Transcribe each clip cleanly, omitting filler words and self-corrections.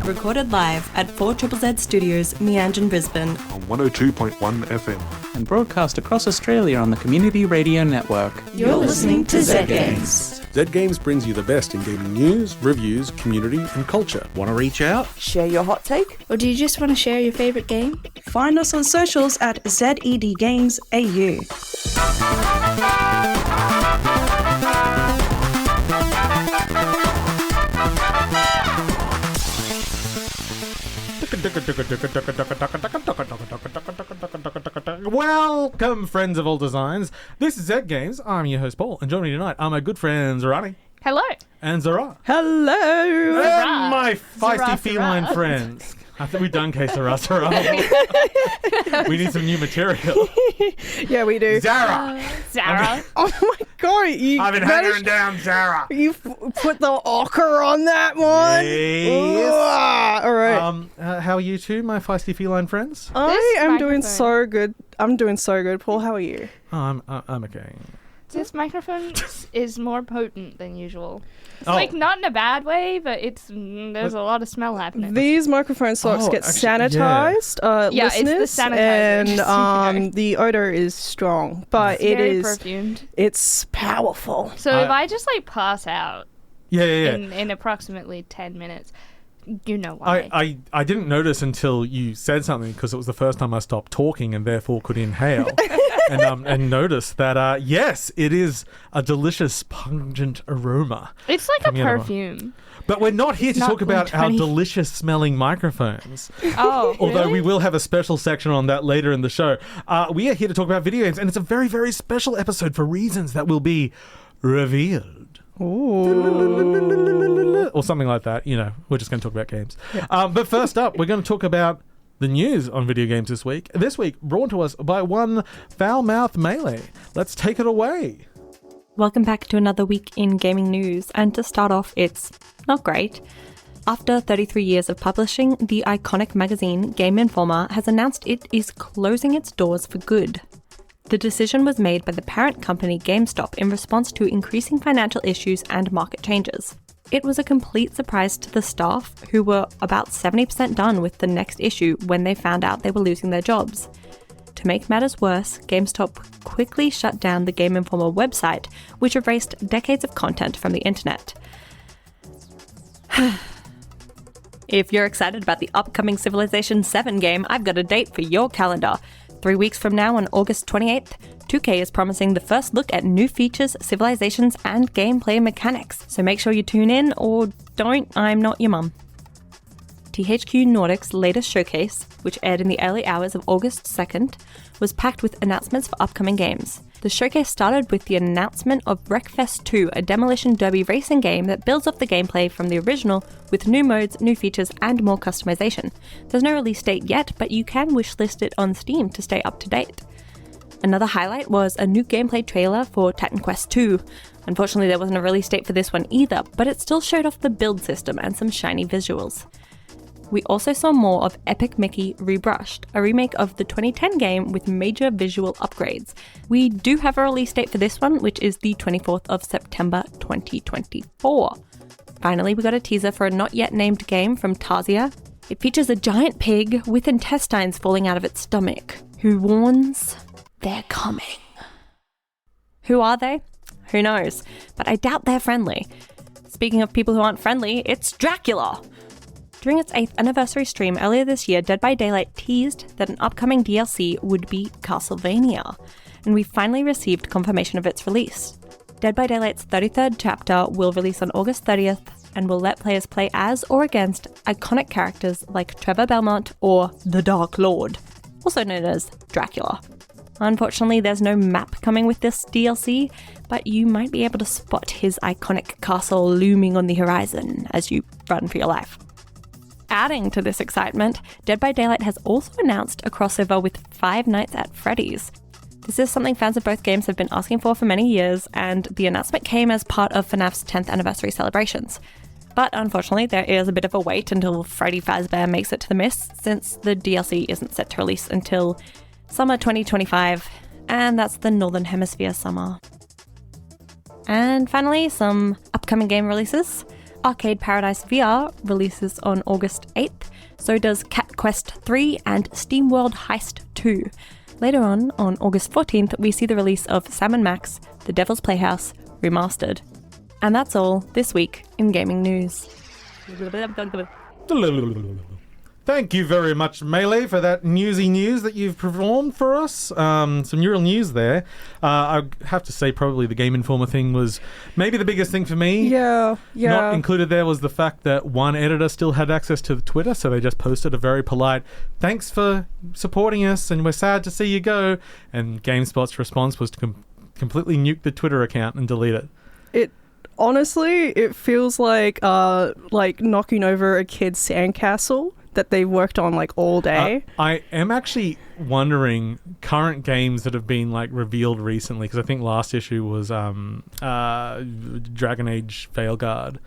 recorded live at 4ZZZ Studios, Meanjin, Brisbane. On 102.1 FM. And broadcast across Australia on the Community Radio Network. You're listening to ZED Games. ZED Games brings you the best in gaming news, reviews, community and culture. Want to reach out? Share your hot take? Or do you just want to share your favourite game? Find us on socials at ZED Games AU. Welcome, friends of all designs. This is ZED Games. I'm your host, Paul, and joining me tonight are my good friends, Rani. Hello. And Zahra. Hello. And my feisty Zahra. feline friends. I think we've done case Zahra. We need some new material. Yeah, we do. Zahra. Zahra. Oh my god, I've been hammering down Zahra. You put the ochre on that one. Yes. All right. How are you two, my feisty feline friends? I am doing microphone. so good. I'm doing so good. Paul, how are you? Oh, I'm okay. This microphone is more potent than usual. It's Oh. like not in a bad way, but there's a lot of smell happening. These microphone socks get sanitized, Yeah, it's the listeners, sanitizer. and the odor is strong, but It's very is perfumed. it's powerful. So if I just like pass out Yeah. in approximately 10 minutes, you know why. I didn't notice until you said something because it was the first time I stopped talking and therefore could inhale and noticed that yes, it is a delicious pungent aroma. It's like a coming out of perfume. But we're not here to not talk about our 120. delicious smelling microphones. Oh, Although really? we will have a special section on that later in the show. We are here to talk about video games, and it's a very, very special episode for reasons that will be revealed. Or something like that. You know, we're just going to talk about games. Yeah. But first up, we're going to talk about the news on video games this week. This week, brought to us by one foul-mouthed Maylee. Let's take it away. Welcome back to another week in gaming news, and to start off, it's not great. After 33 years of publishing, the iconic magazine Game Informer has announced it is closing its doors for good. The decision was made by the parent company GameStop in response to increasing financial issues and market changes. It was a complete surprise to the staff, who were about 70% done with the next issue when they found out they were losing their jobs. To make matters worse, GameStop quickly shut down the Game Informer website, which erased decades of content from the internet. If you're excited about the upcoming Civilization 7 game, I've got a date for your calendar. 3 weeks from now, on August 28th, 2K is promising the first look at new features, civilizations, and gameplay mechanics. So make sure you tune in, or don't, I'm not your mum. THQ Nordic's latest showcase, which aired in the early hours of August 2nd, was packed with announcements for upcoming games. The showcase started with the announcement of Wreckfest 2, a demolition derby racing game that builds off the gameplay from the original with new modes, new features, and more customization. There's no release date yet, but you can wishlist it on Steam to stay up to date. Another highlight was a new gameplay trailer for Titan Quest 2. Unfortunately, there wasn't a release date for this one either, but it still showed off the build system and some shiny visuals. We also saw more of Epic Mickey Rebrushed, a remake of the 2010 game with major visual upgrades. We do have a release date for this one, which is the 24th of September 2024. Finally, we got a teaser for a not yet named game from Tarzia. It features a giant pig with intestines falling out of its stomach, who warns they're coming. Who are they? Who knows? But I doubt they're friendly. Speaking of people who aren't friendly, it's Dracula! During its 8th anniversary stream earlier this year, Dead by Daylight teased that an upcoming DLC would be Castlevania, and we finally received confirmation of its release. Dead by Daylight's 33rd chapter will release on August 30th and will let players play as or against iconic characters like Trevor Belmont or the Dark Lord, also known as Dracula. Unfortunately, there's no map coming with this DLC, but you might be able to spot his iconic castle looming on the horizon as you run for your life. Adding to this excitement, Dead by Daylight has also announced a crossover with Five Nights at Freddy's. This is something fans of both games have been asking for many years, and the announcement came as part of FNAF's 10th anniversary celebrations. But unfortunately, there is a bit of a wait until Freddy Fazbear makes it to the mist, since the DLC isn't set to release until summer 2025, and that's the Northern Hemisphere summer. And finally, some upcoming game releases. Arcade Paradise VR releases on August 8th, so does Cat Quest 3 and SteamWorld Heist 2. Later on August 14th, we see the release of Sam & Max, The Devil's Playhouse, Remastered. And that's all this week in gaming news. Thank you very much, Maylee, for that newsy news that you've performed for us. Some real news there. I have to say probably the Game Informer thing was maybe the biggest thing for me. Yeah. Not included there was the fact that one editor still had access to the Twitter, so they just posted a very polite, thanks for supporting us, and we're sad to see you go. And GameSpot's response was to completely nuke the Twitter account and delete it. Honestly, it feels like knocking over a kid's sandcastle that they worked on like all day. I am actually wondering current games that have been like revealed recently, because I think last issue was Dragon Age Veilguard.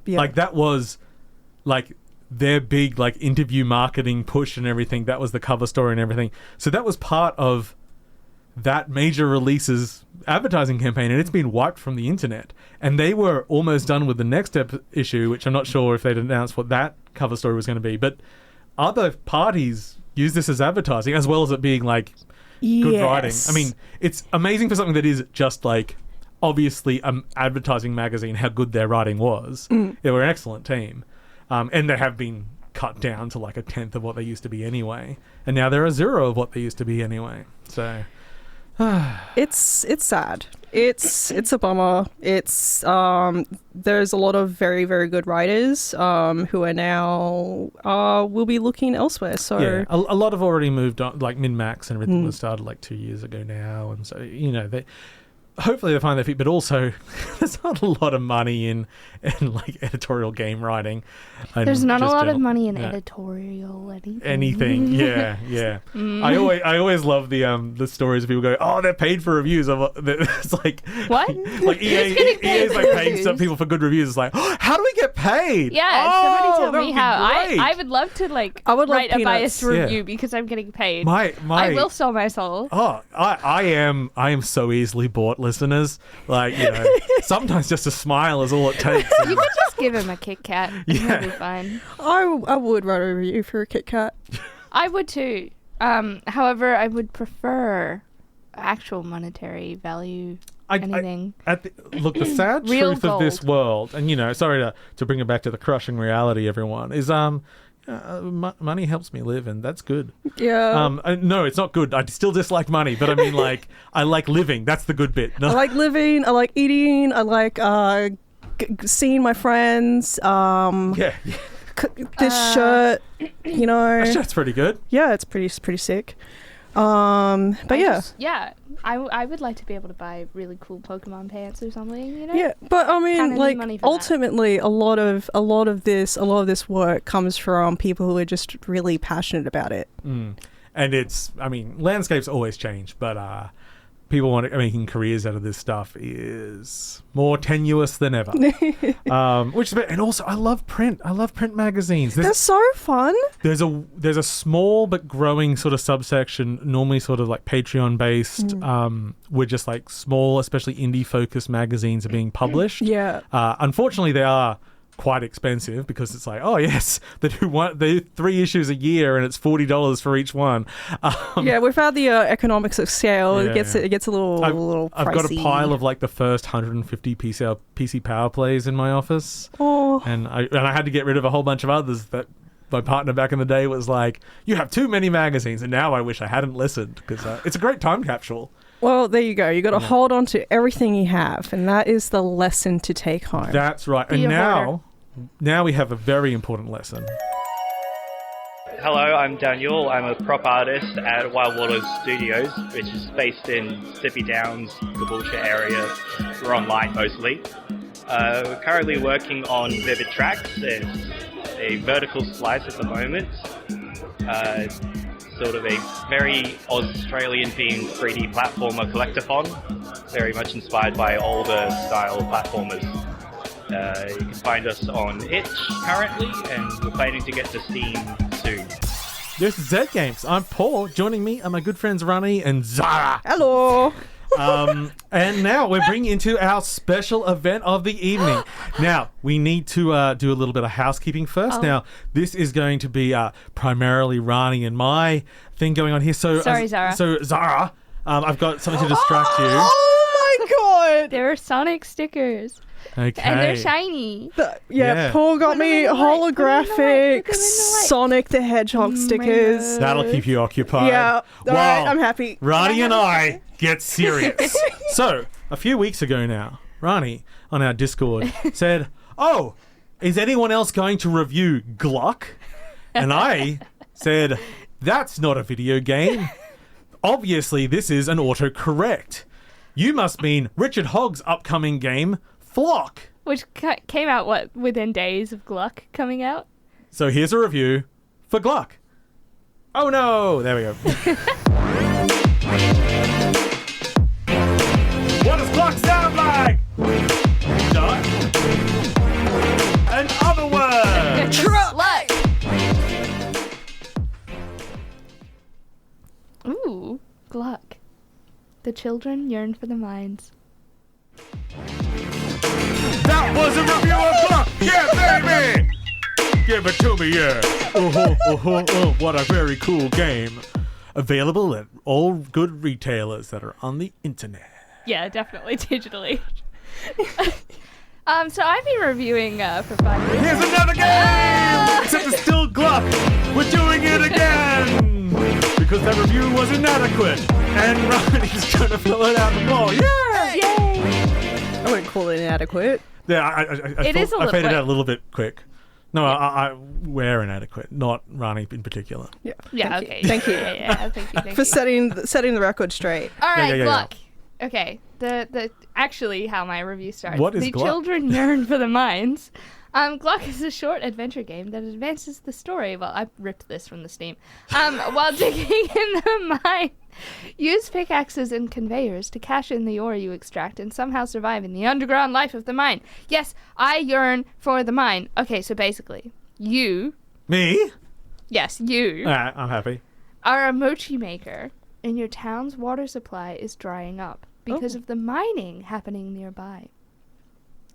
Like that was like their big like interview marketing push and everything. That was the cover story and everything. So that was part of that major release's advertising campaign, and it's been wiped from the internet. And they were almost done with the next issue, which I'm not sure if they'd announced what that cover story was going to be. But other parties use this as advertising, as well as it being like good writing. I mean, it's amazing for something that is just like obviously an advertising magazine how good their writing was. They were an excellent team, and they have been cut down to like a tenth of what they used to be anyway, and now they're a zero of what they used to be anyway. So it's sad. It's a bummer. It's there's a lot of very, very good writers who are now will be looking elsewhere. So yeah, a lot have already moved on, like Min-Max and everything was started like 2 years ago now, and so they hopefully they find their feet, but also there's not a lot of money in like editorial game writing. There's not a lot of money in editorial anything. Yeah. I always love the stories of people go, oh, they're paid for reviews. It's like what? Like EA's like paying some people for good reviews. It's like, oh, how do we get paid? Yeah, somebody tell me how. I would love to write a biased review because I'm getting paid. I will sell my soul. Oh, I am so easily bought, listeners. Like, sometimes just a smile is all it takes. You could just give him a Kit Kat. Yeah. It'll be fine. I would write a review for a Kit Kat. I would too. However, I would prefer actual monetary value. Anything. Look, the sad truth of this world, and sorry to bring it back to the crushing reality, everyone, is money helps me live, and that's good. Yeah. No, it's not good. I still dislike money, but I mean, like, I like living. That's the good bit. No. I like living. I like eating. I like seeing my friends. This shirt, That shirt's pretty good. Yeah, it's pretty sick. I would like to be able to buy really cool Pokemon pants or something, Yeah, but I mean, like, ultimately, a lot of this work comes from people who are just really passionate about it. And landscapes always change, but people making careers out of this stuff is more tenuous than ever. And also, I love print. I love print magazines. They're so fun. There's a small but growing sort of subsection, normally sort of like Patreon based, where just like small, especially indie focused magazines are being published. Yeah. Unfortunately, they are quite expensive because it's like, oh yes, they do 3 issues a year and it's $40 for each one. Without the economics of scale, it gets a little pricey. I've got a pile of like the first 150 PC Power Plays in my office. Oh. And I had to get rid of a whole bunch of others that my partner back in the day was like, you have too many magazines, and now I wish I hadn't listened because it's a great time capsule. Well, there you go. You got to hold on to everything you have, and that is the lesson to take home. That's right. And now we have a very important lesson. Hello, I'm Daniel. I'm a prop artist at Wild Waters Studios, which is based in Sippy Downs, Caboolture area. We're online mostly. We're currently working on Vivid Tracks. It's a vertical slice at the moment. Sort of a very Australian-themed 3D platformer collectathon, very much inspired by older style platformers. You can find us on Itch currently, and we're planning to get to Steam soon. This is ZED Games. I'm Paul. Joining me are my good friends Rani and Zahra. Hello. And now we're bringing into our special event of the evening. Now, we need to do a little bit of housekeeping first. Now, this is going to be primarily Rani and my thing going on here. So, Sorry, Zahra. So, Zahra, I've got something to distract you. Oh my god! They're Sonic stickers. Okay. And they're shiny. Yeah. Paul got Put 'em me in the light, put 'em in the light, holographic put 'em in the light. Sonic the Hedgehog stickers. That'll keep you occupied. Yeah, alright, I'm happy. Rani and I get serious. So, a few weeks ago now, Rani on our Discord said, "Oh, is anyone else going to review Gluck?" And I said, "That's not a video game. Obviously, this is an autocorrect. You must mean Richard Hogg's upcoming game, Flock." Which came out, within days of Gluck coming out? So here's a review for Gluck. Oh no! There we go. What does Gluck sound like? Duck. In other words. Gluck! Ooh, Gluck. The children yearn for the mines. That was a review of Gluck! Yeah, baby! Give it to me, yeah. What a very cool game. Available at all good retailers that are on the internet. Yeah, definitely digitally. So I've been reviewing for 5 years. Here's another game! Except it's still Gluck. We're doing it again! Because that review was inadequate. And Rani's trying to fill it out more. Yeah! Yay! I wouldn't call it inadequate. Yeah, I faded out a little bit quick. No, we're inadequate, not Rani in particular. Yeah. Yeah, Thank okay. you. Thank you. Yeah, thank you. For setting the record straight. All right, Yeah. Gluck. Okay, the actually how my review starts. What is the Gluck? children yearn for the mines. Gluck is a short adventure game that advances the story. Well, I ripped this from the Steam. While digging in the mine, use pickaxes and conveyors to cash in the ore you extract and somehow survive in the underground life of the mine. Yes, I yearn for the mine. Okay, so basically, you. Me? Yes, you. Alright, I'm happy. Are a mochi maker, and your town's water supply is drying up because of the mining happening nearby.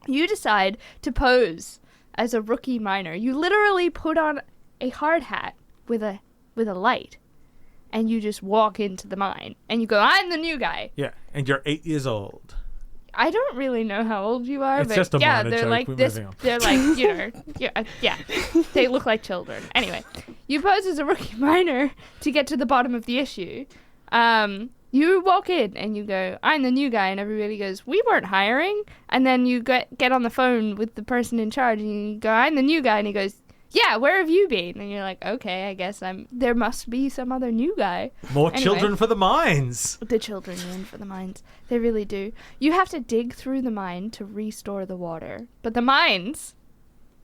You decide to pose as a rookie miner. You literally put on a hard hat with a light, and you just walk into the mine, and you go, "I'm the new guy." Yeah, and you're 8 years old. I don't really know how old you are, It's but just a yeah, minor they're joke. like We're this. moving on. They're like, you know, yeah, they look like children. Anyway, you pose as a rookie miner to get to the bottom of the issue. You walk in and you go, "I'm the new guy," and everybody goes, "We weren't hiring." And then you get on the phone with the person in charge and you go, "I'm the new guy," and he goes, "Yeah, where have you been?" And you're like, "Okay, I guess there must be some other new guy." More Anyway. children for the mines. The children yearn for the mines. They really do. You have to dig through the mine to restore the water. But the mines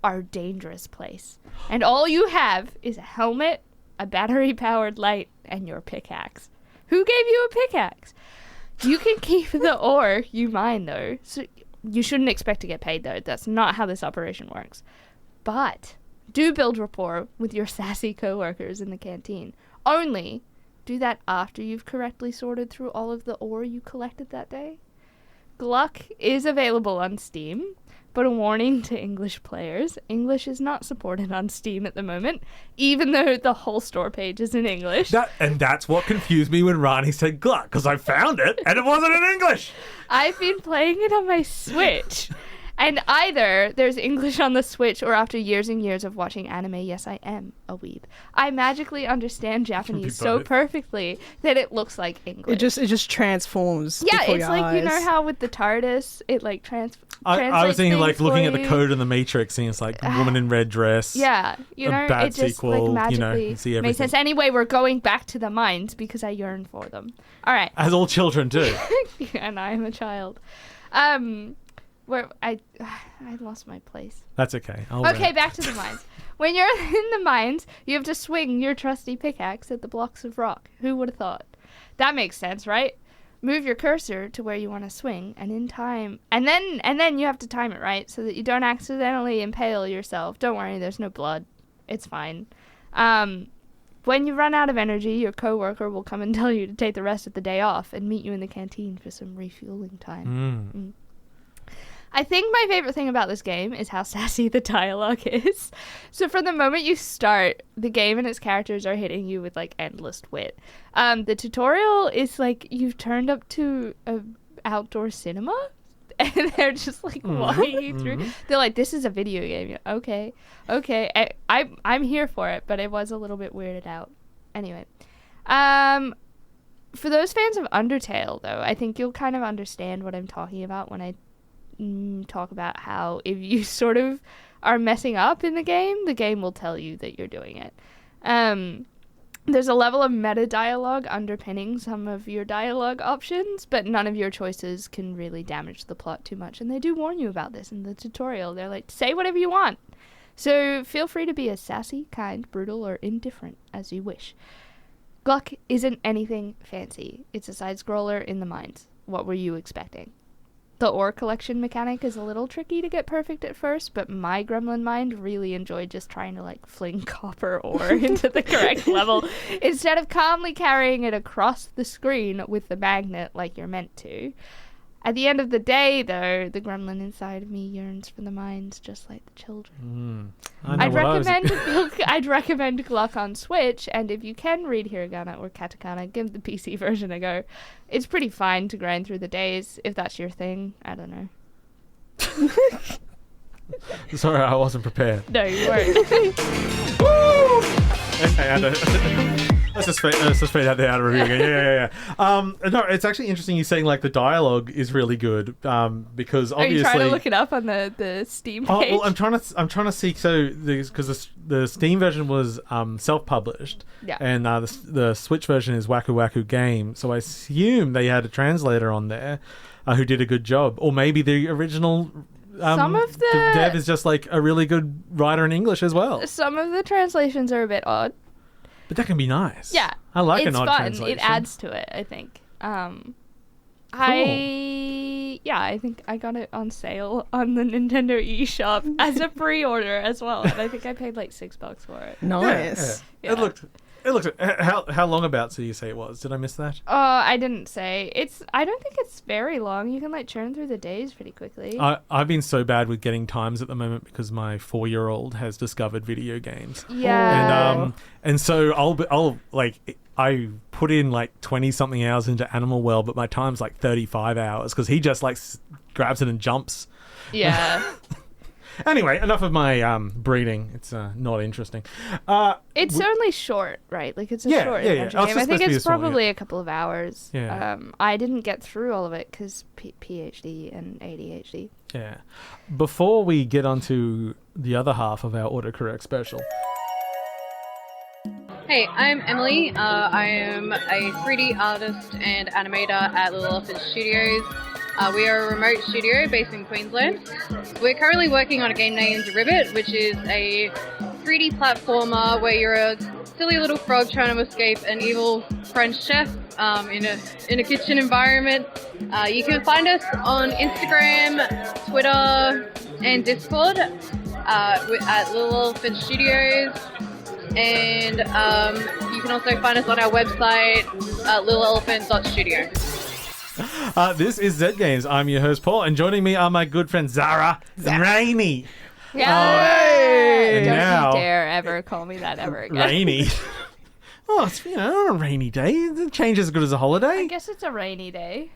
are a dangerous place. And all you have is a helmet, a battery-powered light, and your pickaxe. Who gave you a pickaxe? You can keep the ore you mine, though. So you shouldn't expect to get paid, though. That's not how this operation works. But do build rapport with your sassy co-workers in the canteen. Only do that after you've correctly sorted through all of the ore you collected that day. Gluck is available on Steam, but a warning to English players, English is not supported on Steam at the moment, even though the whole store page is in English. That's what confused me when Rani said Gluck, because I found it and it wasn't in English. I've been playing it on my Switch. And either there's English on the Switch, or after years and years of watching anime, yes, I am a weeb, I magically understand Japanese so both. perfectly that it looks like English. It just transforms. Yeah, before it's your like, you know eyes. how with the TARDIS, it like translates I was thinking like things looking for at the you. code in the Matrix and it's like woman in red dress. Yeah, you a know, bad it just sequel, like you know, magically you see makes everything. sense. Anyway, we're going back to the mines because I yearn for them. All right. As all children do. And I am a child. Where I lost my place. That's okay. Okay, back to the mines. When you're in the mines, you have to swing your trusty pickaxe at the blocks of rock. Who would have thought? That makes sense, right? Move your cursor to where you want to swing, and in time, and then you have to time it right so that you don't accidentally impale yourself. Don't worry, there's no blood. It's fine. When you run out of energy, your coworker will come and tell you to take the rest of the day off and meet you in the canteen for some refueling time. I think my favorite thing about this game is how sassy the dialogue is. So from the moment you start, the game and its characters are hitting you with like endless wit. The tutorial is like you've turned up to a outdoor cinema, and they're just like walking you through. They're like, "This is a video game." You're, okay. I'm here for it, but it was a little bit weirded out. Anyway, for those fans of Undertale, though, I think you'll kind of understand what I'm talking about when I talk about how if you sort of are messing up in the game will tell you that you're doing it. There's a level of meta dialogue underpinning some of your dialogue options, but none of your choices can really damage the plot too much, and they do warn you about this in the tutorial. They're like, say whatever you want. So feel free to be as sassy, kind, brutal, or indifferent as you wish. Gluck isn't anything fancy. It's a side-scroller in the mines. What were you expecting? The ore collection mechanic is a little tricky to get perfect at first, but my gremlin mind really enjoyed just trying to like fling copper ore into the correct level instead of calmly carrying it across the screen with the magnet like you're meant to. At the end of the day, though, the gremlin inside of me yearns for the mines just like the children. I'd recommend Gluck on Switch, and if you can read hiragana or katakana, give the PC version a go. It's pretty fine to grind through the days, if that's your thing. I don't know. Sorry, I wasn't prepared. No, you weren't. Let's just fade out the outer review again. Yeah. No, it's actually interesting you saying like the dialogue is really good because obviously. Are you trying to look it up on the Steam page? Oh, well, I'm trying to see because the Steam version was self-published, and the Switch version is Waku Waku Game. So I assume they had a translator on there who did a good job, or maybe the original. Some of the dev is just like a really good writer in English as well. Some of the translations are a bit odd. But that can be nice. Yeah. I like an it's odd fun. translation. It adds to it, I think. Cool. I think I got it on sale on the Nintendo eShop as a pre-order as well. And I think I paid like $6 for it. Nice. Yeah. It looked how long about do you say it was? Did I miss that? I didn't say. I don't think it's very long. You can like churn through the days pretty quickly. I've been so bad with getting times at the moment because my 4-year-old has discovered video games. Yeah. And so I'll like I put in like 20 something hours into Animal World, but my time's like 35 hours because he just like grabs it and jumps. Yeah. Anyway, enough of my breeding. It's not interesting. It's only short, right? Like it's a short adventure game. I think it's probably a couple of hours. Yeah. I didn't get through all of it because PhD and ADHD. Yeah. Before we get onto the other half of our autocorrect special. Hey, I'm Emily. I am a 3D artist and animator at Little Elephant Studios. We are a remote studio based in Queensland. We're currently working on a game named Ribbit, which is a 3D platformer where you're a silly little frog trying to escape an evil French chef in a kitchen environment. You can find us on Instagram, Twitter, and Discord at Little Elephant Studios. And you can also find us on our website, littleelephant.studio. This is ZED Games. I'm your host, Paul, and joining me are my good friends Zahra and Rani. Yeah. Don't you dare ever call me that ever again. Rainy. Oh, it's a rainy day. It changes as good as a holiday. I guess it's a rainy day.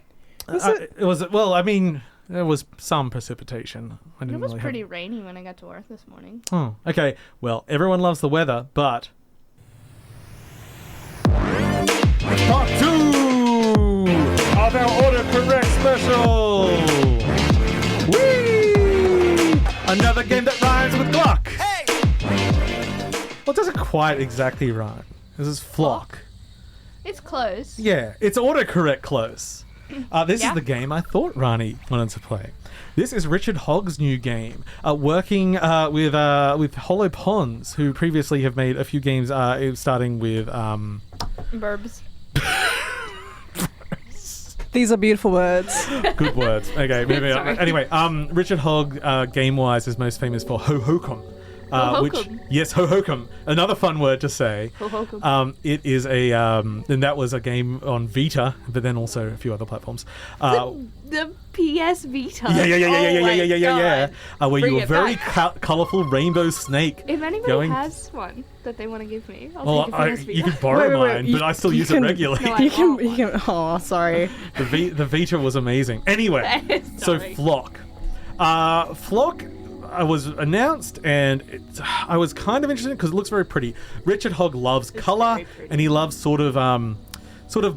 It was. Well, I mean, there was some precipitation. It was pretty rainy when I got to work this morning. Oh, okay. Well, everyone loves the weather, but part 2 of our autocorrect special. Whee! Another game that rhymes with Gluck. Hey! Well, it doesn't quite exactly rhyme. This is flock. It's close. Yeah, it's autocorrect close. This is the game I thought Rani wanted to play. This is Richard Hogg's new game, working with Hollow Ponds, who previously have made a few games, starting with Burbs. These are beautiful words. Good words. Okay, maybe. Anyway, Richard Hogg, game-wise, is most famous for Ho Ho Con, Hohokum. Yes, Hohokum. Another fun word to say. Hohokum. It is and that was a game on Vita, but then also a few other platforms. The PS Vita. Yeah. Where Bring you were it very back. colourful rainbow snake. If anybody going... has one that they want to give me, I'll take a PS Vita. You can borrow Wait, mine, you- but I still you use can- it regularly. No, I You can. want You can. Oh, sorry. The Vita was amazing. Anyway, so Sorry. Flock. Flock was announced, and I was kind of interested because it looks very pretty. Richard Hogg loves colour, very pretty. and he loves sort of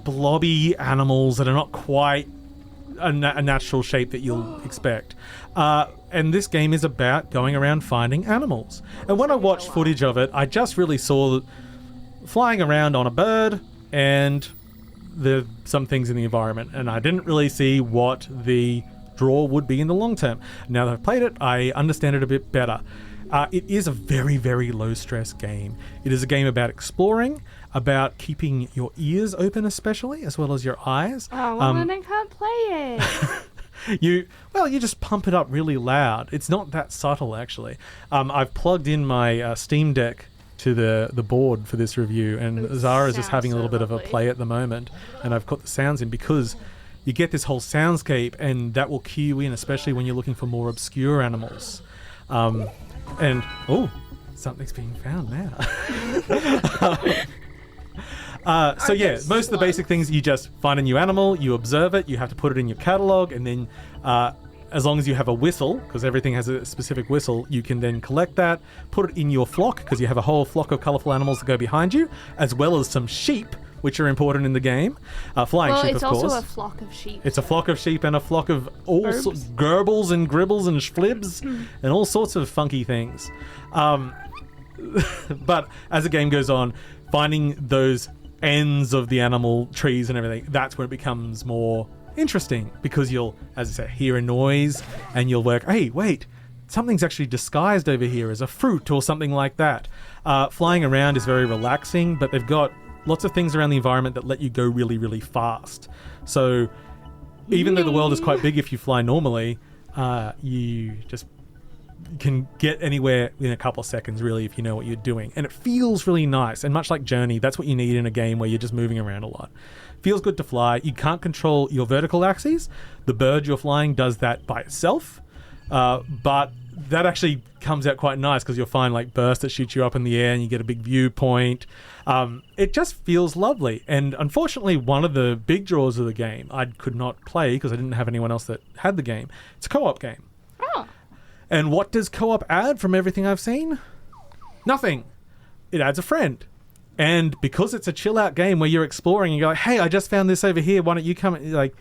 blobby animals that are not quite a natural shape that you'll expect. And this game is about going around finding animals. And when I watched footage of it, I just really saw flying around on a bird and some things in the environment, and I didn't really see what the draw would be in the long term. Now that I've played it, I understand it a bit better. It is a very, very low stress game. It is a game about exploring, about keeping your ears open especially, as well as your eyes. Oh, well, then I can't play it. You just pump it up really loud. It's not that subtle, actually. I've plugged in my Steam Deck to the board for this review, and Zahra is just having a little bit of a play at the moment, and I've put the sounds in because you get this whole soundscape, and that will cue you in, especially when you're looking for more obscure animals. And something's being found now. So yeah, most of the basic things, you just find a new animal, you observe it, you have to put it in your catalog, and then as long as you have a whistle, because everything has a specific whistle, you can then collect that, put it in your flock, because you have a whole flock of colourful animals that go behind you, as well as some sheep, which are important in the game. Flying sheep, of course. Well, it's also a flock of sheep. It's a flock of sheep and a flock of all gerbles and gribbles and schlibs and all sorts of funky things. But as the game goes on, finding those ends of the animal trees and everything, that's where it becomes more interesting, because you'll, as I say, hear a noise and you'll work, hey, wait, something's actually disguised over here as a fruit or something like that. Flying around is very relaxing, but they've got lots of things around the environment that let you go really, really fast. So even though the world is quite big, if you fly normally, you just can get anywhere in a couple of seconds, really, if you know what you're doing. And it feels really nice. And much like Journey, that's what you need in a game where you're just moving around a lot. Feels good to fly. You can't control your vertical axes. The bird you're flying does that by itself. But that actually comes out quite nice, because you'll find like bursts that shoot you up in the air and you get a big viewpoint. It just feels lovely. And unfortunately, one of the big draws of the game I could not play because I didn't have anyone else that had the game. It's a co-op game. Oh. And what does co-op add from everything I've seen? Nothing. It adds a friend. And because it's a chill out game where you're exploring and you're like, hey, I just found this over here, why don't you come? Like,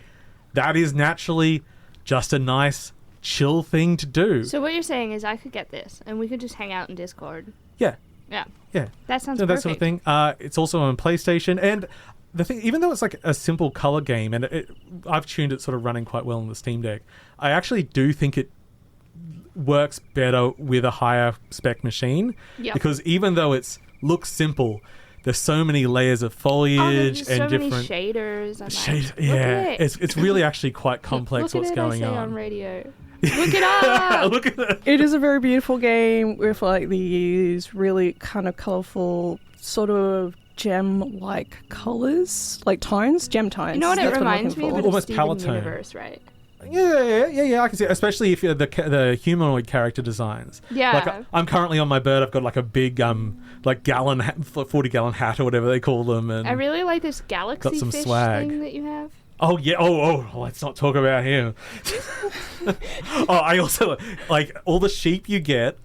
that is naturally just a nice chill thing to do. So what you're saying is I could get this and we could just hang out in Discord. Yeah. Yeah. Yeah. That sounds So perfect. that sort of thing. It's also on PlayStation, and the thing, even though it's like a simple color game, and I've tuned it sort of running quite well on the Steam Deck, I actually do think it works better with a higher spec machine. Yep. Because even though it looks simple, there's so many layers of foliage there's and so different many shaders. I'm shades. like, look Yeah, at it. it's really actually quite complex Look what's at it, going I say on. radio. Look it up. Look at it. It is a very beautiful game with like these really kind of colorful, sort of gem-like colors, like tones, gem tones. You know what it That's I'm reminds me looking of? for. Almost Steven Palatine. Universe, right? Yeah, I can see it, especially if you're the humanoid character designs. Yeah. Like, I'm currently on my bird, I've got like a big, like 40-gallon hat or whatever they call them. And I really like this galaxy some fish swag. thing that you have. Oh, yeah. Oh, let's not talk about him. I also, like, all the sheep you get,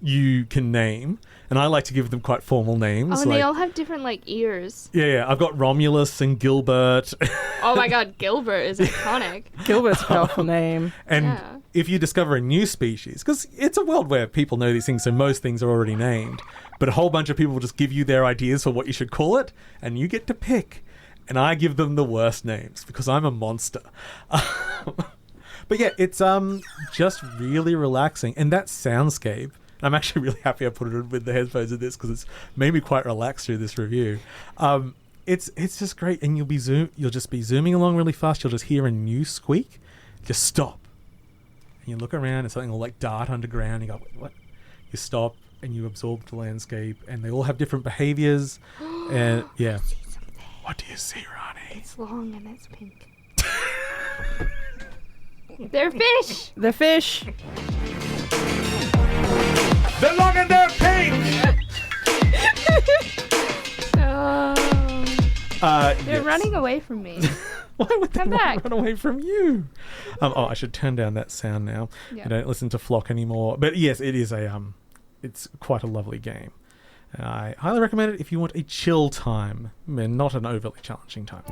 you can name. And I like to give them quite formal names. Oh, and like, they all have different, like, ears. Yeah. I've got Romulus and Gilbert. Oh my god, Gilbert is iconic. Gilbert's a powerful name. And Yeah. if you discover a new species, because it's a world where people know these things, so most things are already named, but a whole bunch of people will just give you their ideas for what you should call it, and you get to pick. And I give them the worst names because I'm a monster. But yeah, it's just really relaxing. And that soundscape, I'm actually really happy I put it in with the headphones of this because it's made me quite relaxed through this review. It's just great, and you'll just be zooming along really fast. You'll just hear a new squeak, just stop, and you look around, and something will like dart underground. You go, what? you stop and you absorb the landscape, and they all have different behaviors. And yeah, what do you see, Rani? It's long and it's pink. They're fish. The fish. They're long and they're pink. They're running away from me. Why would they Come not back. run away from you? I should turn down that sound now. Yeah. I don't listen to Flock anymore. But yes, it is it's quite a lovely game. I highly recommend it if you want a chill time and not an overly challenging time.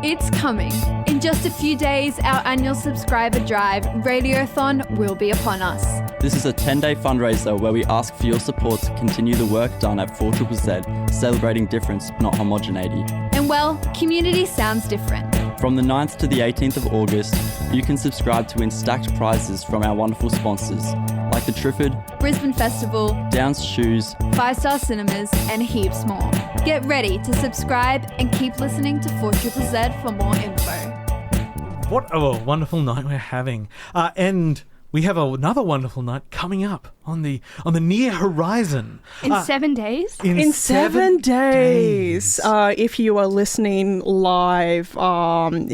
It's coming. In just a few days, our annual subscriber drive, Radiothon, will be upon us. This is a 10-day fundraiser where we ask for your support to continue the work done at 4ZZZ, celebrating difference, not homogeneity. And well, community sounds different. From the 9th to the 18th of August, you can subscribe to win stacked prizes from our wonderful sponsors, like the Triffid, Brisbane Festival, Downs Shoes, 5-Star Cinemas, and heaps more. Get ready to subscribe and keep listening to 4ZZZ for more info. What a wonderful night we're having. And we have another wonderful night coming up on the near horizon. In 7 days? In 7 days. If you are listening live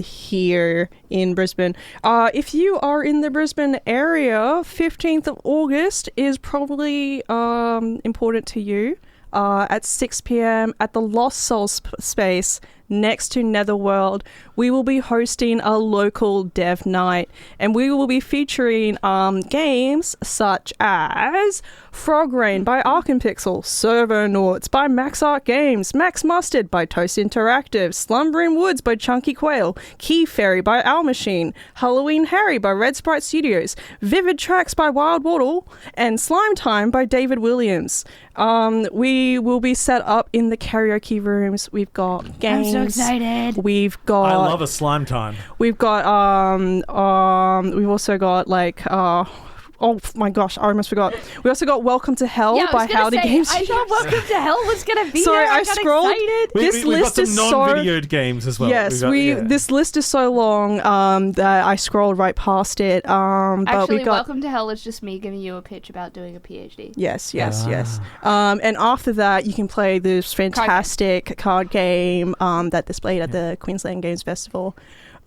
here in Brisbane. If you are in the Brisbane area, 15th of August is probably important to you. At 6 p.m. at the Lost Souls space next to Netherworld, we will be hosting a local dev night, and we will be featuring games such as Frog Rain by Arkenpixel, Servonauts by Max Art Games, Max Mustard by Toast Interactive, Slumbering Woods by Chunky Quail, Key Fairy by Owl Machine, Halloween Harry by Red Sprite Studios, Vivid Tracks by Wild Waddle, and Slime Time by David Williams. We will be set up in the karaoke rooms. We've got games. I'm so excited. We've got. I love a slime time. We've got. We've also got like. Oh my gosh, I almost forgot. We also got Welcome to Hell by Howdy Games. I thought Welcome to Hell was going to be Sorry, there. I I got scrolled. excited. This We've list got is some so. non-videoed games as well. Yes, this list is so long that I scrolled right past it. But Actually, we got. Welcome to Hell is just me giving you a pitch about doing a PhD. Yes. And after that, you can play this fantastic card game that displayed at the Queensland Games Festival.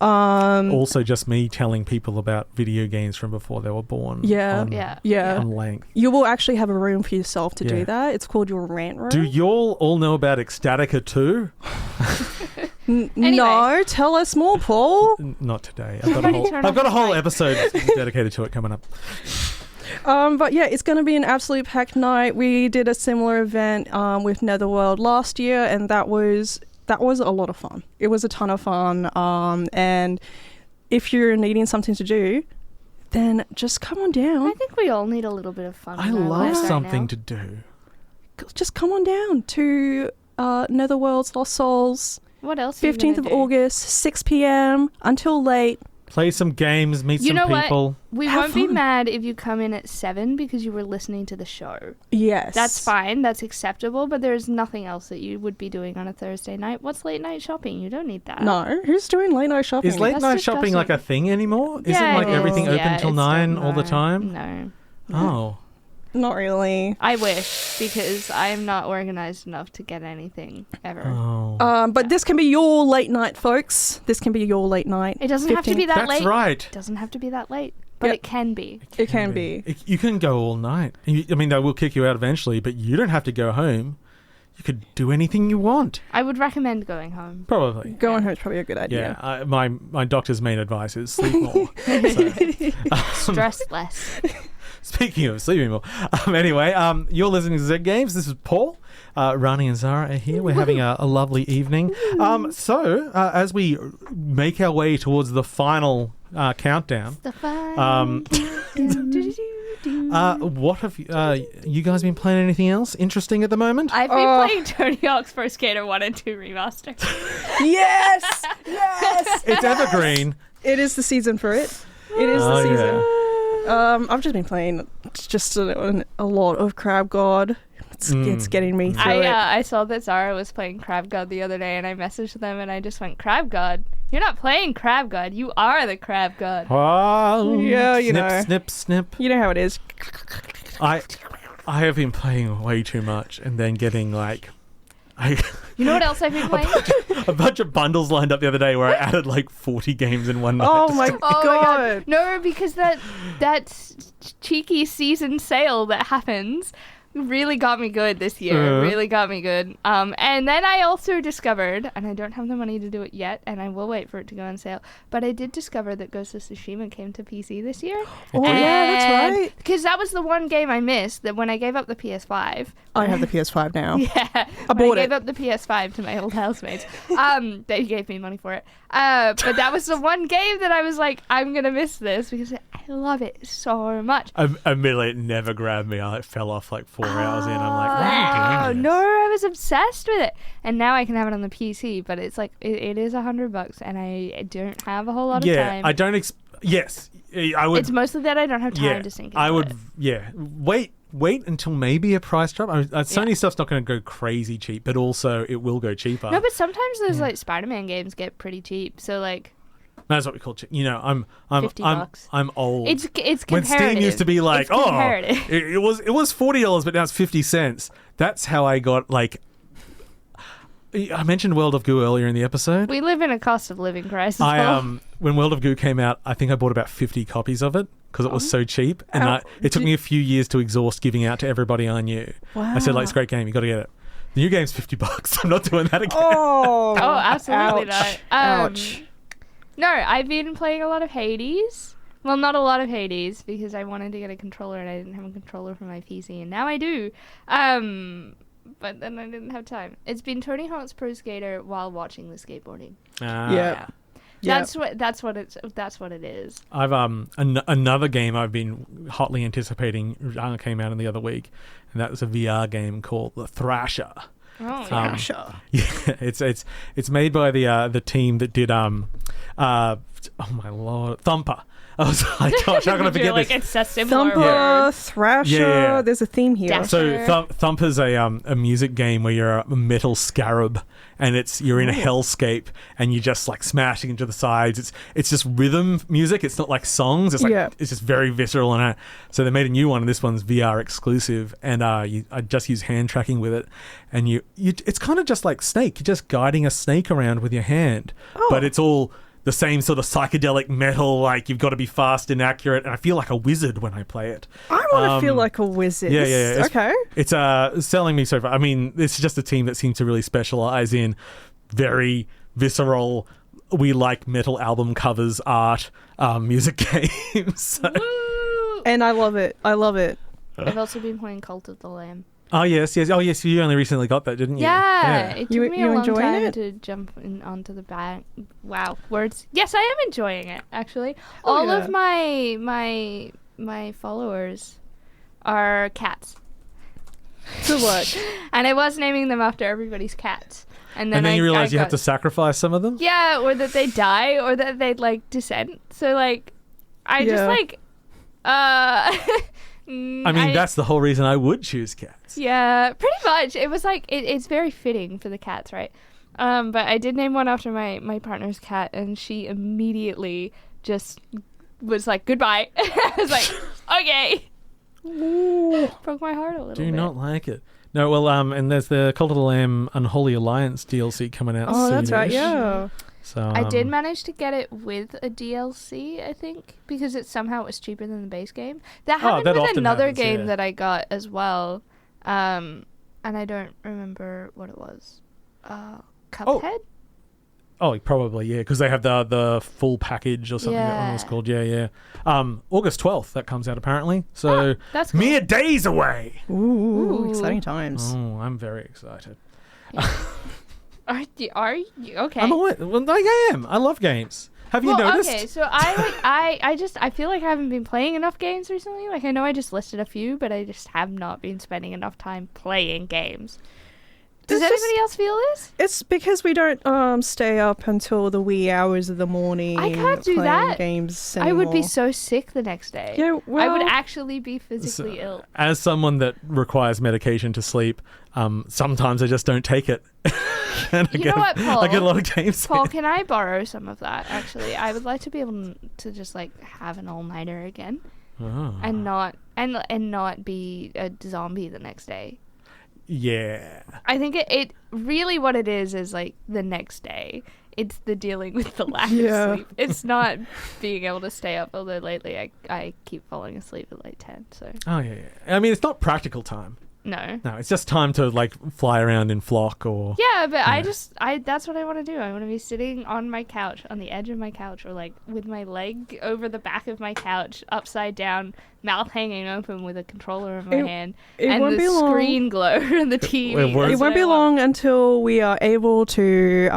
Also just me telling people about video games from before they were born. On length. You will actually have a room for yourself to do that. It's called your rant room. Do y'all all know about Ecstatica 2? No, tell us more, Paul. Not today. I've got a whole episode dedicated to it coming up. But yeah, it's going to be an absolute packed night. We did a similar event with Netherworld last year, and that was a lot of fun. It was a ton of fun. And if you're needing something to do, then just come on down. I think we all need a little bit of fun. I love something to do. Just come on down to Netherworld's Lost Souls. What else? 15th of August, 6 p.m. until late. Play some games, meet some people. What? We won't be mad if you come in at 7 because you were listening to the show. Yes. That's fine. That's acceptable. But there's nothing else that you would be doing on a Thursday night. What's late night shopping? You don't need that. No. Who's doing late night shopping? Is late night shopping like a thing anymore? Isn't like everything open till 9 all the time? No. Oh. Not really. I wish, because I am not organized enough to get anything ever. Oh. But this can be your late night, folks. This can be your late night. It doesn't have to be that late. That's right. It doesn't have to be that late, but it can be. It can be. You can go all night. I mean, they will kick you out eventually, but you don't have to go home. You could do anything you want. I would recommend going home. Probably. Going home is probably a good idea. Yeah, my doctor's main advice is sleep more. Stress less. Speaking of sleeping more. Anyway, you're listening to Z Games. This is Paul. Rani and Zahra are here. We're having a lovely evening. So, as we make our way towards the final countdown, what have you guys been playing? Anything else interesting at the moment? I've been playing Tony Hawk's Pro Skater 1 and 2 remaster. Yes! Yes! It's evergreen. It is the season for it. It is the season. Yeah. I've just been playing just a lot of Crab God. It's getting me through it. I saw that Zahra was playing Crab God the other day, and I messaged them, and I just went, Crab God? You're not playing Crab God. You are the Crab God. Oh, yeah, you snip, know. Snip, snip. You know how it is. I have been playing way too much and then getting like... You know what else I've been playing? a bunch of bundles lined up the other day where I added like 40 games in one night. Oh my god. No, because that cheeky season sale that happens really got me good this year. Really got me good. And then I also discovered, and I don't have the money to do it yet, and I will wait for it to go on sale, but I did discover that Ghost of Tsushima came to PC this year. Oh, yeah, that's right. Because that was the one game I missed, that when I gave up the PS5. I have the PS5 now. Yeah. I bought I gave up the PS5 to my old housemates. They gave me money for it. But that was the one game that I was like, I'm going to miss this because I love it so much. Admittedly, it never grabbed me. I fell off like 4 hours in. I'm like, why are you doing this? No, I was obsessed with it. And now I can have it on the PC, but it's like, it is $100 and I don't have a whole lot of time. I don't... Yes, I would... It's mostly that I don't have time to sink into I would, it. yeah. Wait until maybe a price drop. Sony stuff's not going to go crazy cheap, but also it will go cheaper. No, but sometimes those like Spider-Man games get pretty cheap. So like... That's what we call cheap. You know, I'm $50. I'm old. It's comparative. When Steam used to be like, it was $40, but now it's 50 cents. That's how I got like... I mentioned World of Goo earlier in the episode. We live in a cost of living crisis. When World of Goo came out, I think I bought about 50 copies of it because it was so cheap, and it took me a few years to exhaust giving out to everybody I knew. Wow. I said, like, it's a great game, you got to get it. The new game's $50. I'm not doing that again. Oh, absolutely not. Ouch. No, I've been playing a lot of Hades. Well, not a lot of Hades because I wanted to get a controller and I didn't have a controller for my PC, and now I do. But then I didn't have time. It's been Tony Hawk's Pro Skater while watching the skateboarding. Yeah. That's what it is. I've another game I've been hotly anticipating came out in the other week, and that was a VR game called The Thrasher. Oh, Thrasher. Yeah, it's made by the team that did oh my lord, Thumper. I was like, gosh, how can I forget like this? It's a similar Thumper, word. Thrasher. Yeah. There's a theme here. So Thumper's a music game where you're a metal scarab, and you're in a hellscape, and you're just like smashing into the sides. It's just rhythm music. It's not like songs. It's like it's just very visceral. And so they made a new one, and this one's VR exclusive. And I just use hand tracking with it, and it's kind of just like Snake. You're just guiding a snake around with your hand, but it's all the same sort of psychedelic metal, like you've got to be fast and accurate, and I feel like a wizard when I play it. I want to feel like a wizard. Yeah. It's selling me so far. I mean, it's just a team that seems to really specialize in very visceral, we like metal album covers, art, music games. And I love it. I've also been playing Cult of the Lamb. Oh, yes. Oh, yes, you only recently got that, didn't you? Yeah. It took me a long time it? to jump onto the back. Wow, words. Yes, I am enjoying it, actually. All of my followers are cats. Good work. And I was naming them after everybody's cats. And then you realize you have to sacrifice some of them? Yeah, or that they die, or that they, like, descend. So, like, I just, like... I mean, that's the whole reason I would choose cats. Yeah, pretty much. It was like, it's very fitting for the cats, right? But I did name one after my partner's cat, and she immediately just was like, goodbye. I was like, okay. Ooh. Broke my heart a little bit. Do not like it. No, well, and there's the Cult of the Lamb Unholy Alliance DLC coming out soon. Oh, that's right, yeah. So, I did manage to get it with a DLC, I think, because it somehow was cheaper than the base game. That happened with another game that I got as well, and I don't remember what it was. Cuphead? Oh, probably, yeah, because they have the full package or something that one was called. Yeah. August 12th, that comes out apparently. So, that's cool. Mere days away. Ooh, exciting times. Oh, I'm very excited. Yeah. Are you okay? I am. I love games. Have you noticed? Okay, so I feel like I haven't been playing enough games recently. Like I know I just listed a few, but I just have not been spending enough time playing games. Does anybody else feel this? It's because we don't stay up until the wee hours of the morning. I can't do that. Games anymore. I would be so sick the next day. Yeah, well, I would actually be physically ill. As someone that requires medication to sleep, sometimes I just don't take it. And you know what, Paul? I get a lot of games. Paul, can I borrow some of that? Actually, I would like to be able to just like have an all-nighter again, and not and not be a zombie the next day. Yeah. I think it really what it is like the next day. It's the dealing with the lack of sleep. It's not being able to stay up, although lately I keep falling asleep at like 10. So. Oh, yeah. I mean, it's not practical time. No. No, it's just time to like fly around in flock or... Yeah, but that's what I want to do. I want to be sitting on my couch, on the edge of my couch, or like with my leg over the back of my couch, upside down, mouth hanging open with a controller in my hand, and the screen glow and the TV. It won't be long until we are able to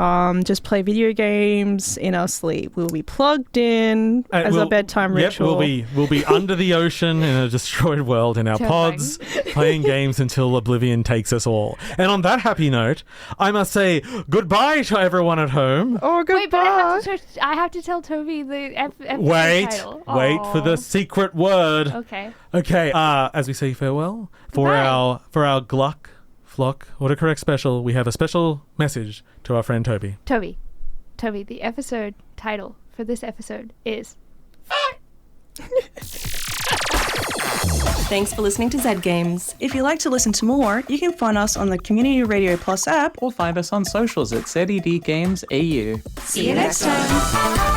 just play video games in our sleep. We'll be plugged in as our bedtime ritual. We'll be under the ocean in a destroyed world in our pods, playing games until oblivion takes us all. And on that happy note, I must say goodbye to everyone at home. Oh, goodbye. Wait, but I have to tell Toby the episode title. Wait for the secret word. Okay. Okay. As we say farewell for our Gluck, Flock, autocorrect special, we have a special message to our friend Toby. Toby, the episode title for this episode is... Thanks for listening to ZED Games. If you'd like to listen to more, you can find us on the Community Radio Plus app Or find us on socials at ZED Games AU. See you next time.